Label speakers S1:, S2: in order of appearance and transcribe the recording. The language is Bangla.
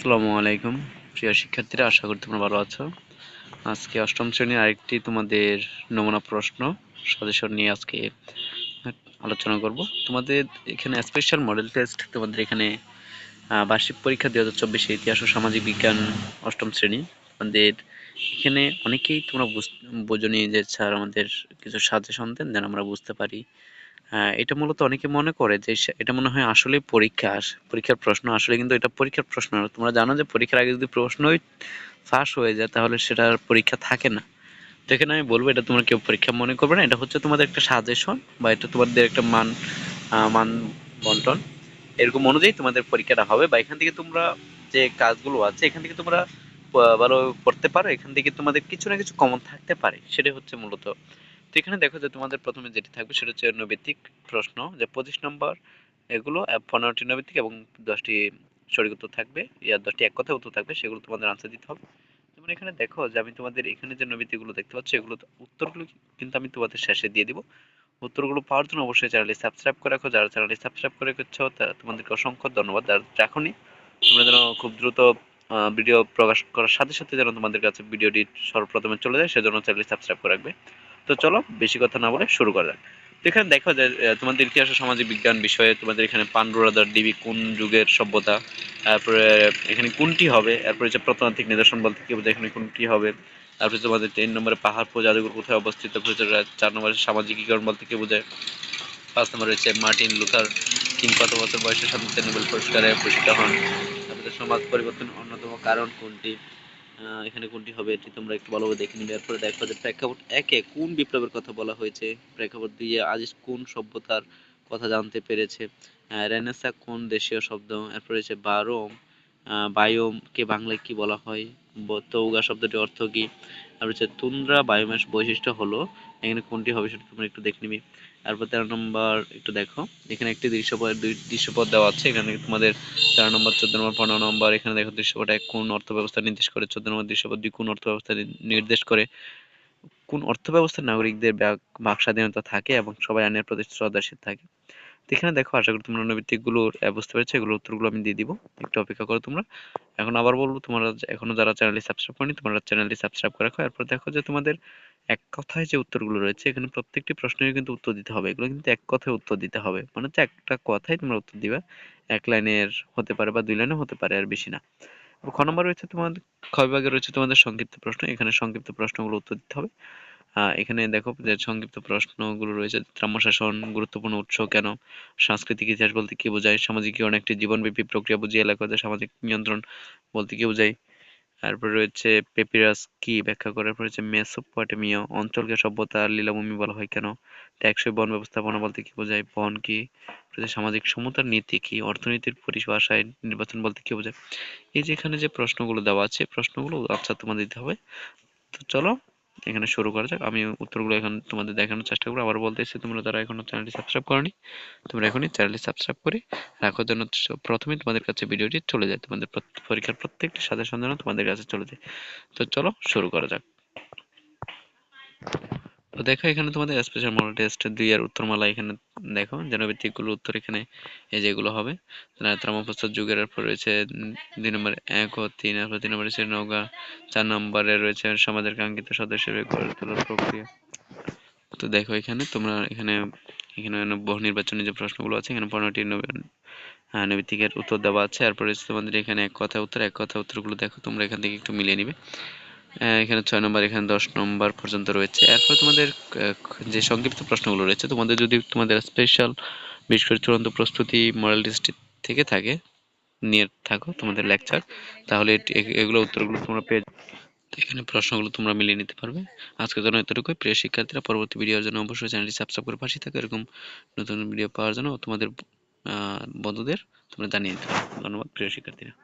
S1: আসসালামু আলাইকুম প্রিয় শিক্ষার্থীরা, আশা করি তোমরা ভালো আছো। আজকে অষ্টম শ্রেণীর আরেকটি তোমাদের নমুনা প্রশ্ন সাজেশন নিয়ে আজকে আলোচনা করব। তোমাদের এখানে স্পেশাল মডেল টেস্ট, তোমাদের এখানে বার্ষিক পরীক্ষা 2024 ইতিহাস ও সামাজিক বিজ্ঞান অষ্টম শ্রেণী। তোমাদের এখানে অনেকেই তোমরা বোঝনি যে স্যার আমাদের কিছু সাজেশন দেন যেন আমরা বুঝতে পারি। এটা মূলত অনেকে মনে করে যে এটা মনে হয় আসলে পরীক্ষার প্রশ্ন, আসলে কিন্তু এটা পরীক্ষার প্রশ্ন না। তোমরা জানো যে পরীক্ষার আগে যদি প্রশ্নই ফাঁস হয়ে যায় তাহলে সেটার পরীক্ষা থাকে না। তো এখানে আমি বলবো এটা তোমরা কেউ পরীক্ষা মনে করবে না, এটা হচ্ছে তোমাদের একটা সাজেশন বা এটা তোমাদের একটা মান বন্টন, এরকম অনুযায়ী তোমাদের পরীক্ষাটা হবে। বা এখান থেকে তোমরা যে কাজগুলো আছে এখান থেকে তোমরা ভালো করতে পারো, এখান থেকে তোমাদের কিছু না কিছু কমন থাকতে পারে, সেটাই হচ্ছে মূলত। তো এখানে দেখো যে তোমাদের প্রথমে যেটি থাকবে সেটা হচ্ছে নৈবেত্তিক প্রশ্ন, যে 25 নম্বর এগুলো 15টি নৈবেত্তিক এবং 10টি সঠিক উত্তর থাকবে, 10টি এক কথায় উত্তর থাকবে, সেগুলো তোমাদের আনসার দিতে হবে। যেমন এখানে দেখো যে আমি তোমাদের এখানে যে নৈবেত্তিকগুলো দেখতে পাচ্ছি এগুলো উত্তরগুলো কিন্তু আমি তোমাদের শেষে দিয়ে দিব। উত্তরগুলো পাওয়ার জন্য অবশ্যই চ্যানেলটি সাবস্ক্রাইব করে রাখো। যারা চ্যানেলটি সাবস্ক্রাইব করে রেখেছো তারা তোমাদেরকে অসংখ্য ধন্যবাদ। যারা রাখোনি তোমরা যেন খুব দ্রুত ভিডিও প্রকাশ করার সাথে সাথে যেন তোমাদের কাছে ভিডিওটি সর্বপ্রথমে চলে যায়, সেজন্য চ্যানেলটি সাবস্ক্রাইব করে রাখবে। তো চলো বেশি কথা না বলে শুরু করা যাক। তো এখানে দেখো যে তোমাদের ইতিহাস ও সামাজিক বিজ্ঞান বিষয়ে তোমাদের এখানে পান্ডু রাজার ডিবি কোন যুগের সভ্যতা, তারপরে এখানে কোনটি হবে, এরপরে হচ্ছে প্রত্নতাত্ত্বিক নিদর্শন বলতে কি বোঝায়, এখানে কোনটি হবে। তারপরে তোমাদের 3 নম্বরে পাহাড়পুর জাদুঘর কোথায় অবস্থিত, 4 নম্বরে সামাজিকীকরণ বলতে কি বোঝায়। 5 নম্বরে রয়েছে মার্টিন লুথার কিং কত বছর বয়সে শান্তিতে নোবেল পুরস্কারে ভূষিত হন। তারপরে সমাজ পরিবর্তনের অন্যতম কারণ কোনটি, এখানে কোনটি হবে এটি তোমরা একটু ভালোভাবে দেখে নিবে। এরপরে দেখো যে প্রেক্ষাপট 1-এ কোন বিপ্লবের কথা বলা হয়েছে, প্রেক্ষাপট 2-এ আজ কোন সভ্যতার কথা জানতে পেরেছে, রেনেসাঁ কোন দেশীয় শব্দ, এরপরে হচ্ছে বায়োম কে বাংলায় কি বলা হয়, তৌগা শব্দটির অর্থ কি, আর হচ্ছে তুন্দ্রা বায়োমাস বৈশিষ্ট্য হলো, এখানে কোনটি হবে সেটা তোমরা একটু দেখে নিবি। তারপর 13 নম্বর একটু দেখো, এখানে একটি দুই দৃশ্যপট দেওয়া আছে, এখানে তোমাদের 13 নম্বর, 14 নম্বর, 15 নম্বর। এখানে দেখো দৃশ্যপট 1 কোন অর্থ ব্যবস্থা নির্দেশ করে, 14 নম্বর দৃশ্যপট 2 কোন অর্থ ব্যবস্থা নির্দেশ করে, কোন অর্থ ব্যবস্থায় নাগরিকদের বাক স্বাধীনতা থাকে এবং সবাই আইনের প্রতি শ্রদ্ধাশীল থাকে। তো এখানে দেখো, আশা করি তোমরা নৈবিত্তিক গুলো বুঝতে পেরেছো, এগুলোর উত্তরগুলো আমি দিয়ে দিব, একটু অপেক্ষা করো তোমরা। এখন আবার বলবো, তোমরা এখনো যারা চ্যানেলটি সাবস্ক্রাইব করনি তোমরা চ্যানেলটি সাবস্ক্রাইব করে রাখো। এরপর দেখো যে তোমাদের এক কথায় যে উত্তরগুলো রয়েছে, এখানে প্রত্যেকটি প্রশ্নের কিন্তু উত্তর দিতে হবে, এগুলো কিন্তু এক কথায় উত্তর দিতে হবে, মানে হচ্ছে একটা কথায় তোমরা উত্তর দিবা। 1 লাইনের হতে পারে বা 2 লাইনের হতে পারে, আর বেশি না। খ নম্বর রয়েছে তোমাদের, খ বিভাগে রয়েছে তোমাদের সংক্ষিপ্ত প্রশ্ন, এখানে সংক্ষিপ্ত প্রশ্নগুলো উত্তর দিতে হবে। এখানে দেখো যে সংক্ষিপ্ত প্রশ্নগুলো রয়েছে, তাম্রশাসন গুরুত্বপূর্ণ উৎস কেন, সাংস্কৃতিক ইতিহাস বলতে কি বোঝায়, সামাজিকীকরণ একটি জীবনব্যাপী প্রক্রিয়া বুঝিয়ে লেখা যায়, সামাজিক নিয়ন্ত্রণ বলতে কি বোঝায়। তারপরে রয়েছে পেপিরাস কি ব্যাখ্যা করে, তারপর রয়েছে মেসোপটেমিয়া অঞ্চলকে সভ্যতার লীলাভূমি বলা হয় কেন, টেকসই বন ব্যবস্থাপনা বলতে কি বোঝায়, বন কি, রয়েছে সামাজিক সমতার নীতি কি, অর্থনীতির পরিভাষায় নির্বাচন বলতে কি বোঝায়। এই যে এখানে যে প্রশ্নগুলো দেওয়া আছে প্রশ্নগুলো আচ্ছা তোমাদের দিতে হবে। তো চলো এখানে শুরু করা যাক। আমি উত্তরগুলো এখন তোমাদের দেখানোর চেষ্টা করবো। আবার বলতেছি, তোমরা যারা এখনো চ্যানেলটি সাবস্ক্রাইব করনি তোমরা এখনই চ্যানেলটি সাবস্ক্রাইব করে রাখার জন্য প্রথমেই তোমাদের কাছে ভিডিওটি চলে যায়, তোমাদের পরীক্ষার প্রত্যেকটি সাজেশন যেন তোমাদের কাছে চলে যায়। তো চলো শুরু করা যাক। তো দেখো এখানে তোমাদের স্পেশাল মডেল টেস্ট 2 এর উত্তরমালা, এখানে দেখো জনভিত্তিক গুলো উত্তর এখানে এই যেগুলো হবে। ত্রামপ্রস্তুত যুগের পর রয়েছে 2 নম্বরে 1 ও 3, এরপর 3 নম্বরে রয়েছে নৌকা, 4 নম্বরে রয়েছে সমাজের কাঙ্ক্ষিত সদস্য গড়ে তোলার প্রক্রিয়া। তো দেখো এখানে তোমরা এখানে এখানে বহু নির্বাচনী যে প্রশ্নগুলো আছে, এখানে 15টি নৈবিত্তিকের উত্তর দেওয়া আছে। এরপরে তোমাদের এখানে এক কথা উত্তরগুলো দেখো তোমরা এখান থেকে একটু মিলিয়ে নিবে। এখানে 6 নম্বর, এখানে 10 নম্বর পর্যন্ত রয়েছে। এরপর তোমাদের যে সংক্ষিপ্ত প্রশ্নগুলো রয়েছে, তোমাদের যদি তোমাদের স্পেশাল বিশেষ করে চূড়ান্ত প্রস্তুতি মডেল টেস্ট থেকে থাকে নিয়ে থাকো তোমাদের লেকচার, তাহলে এগুলো উত্তরগুলো তোমরা পেয়ে যাবে। তো এখানে প্রশ্নগুলো তোমরা মিলিয়ে নিতে পারবে। আজকের জন্য এতটুকুই। প্রিয় শিক্ষার্থীরা, পরবর্তী ভিডিওর জন্য অবশ্যই চ্যানেলটি সাবস্ক্রাইব করে পাশে থাকো, এরকম নতুন ভিডিও পাওয়ার জন্য তোমাদের বন্ধুদের তোমরা জানিয়ে দিতে পারো। ধন্যবাদ প্রিয় শিক্ষার্থীরা।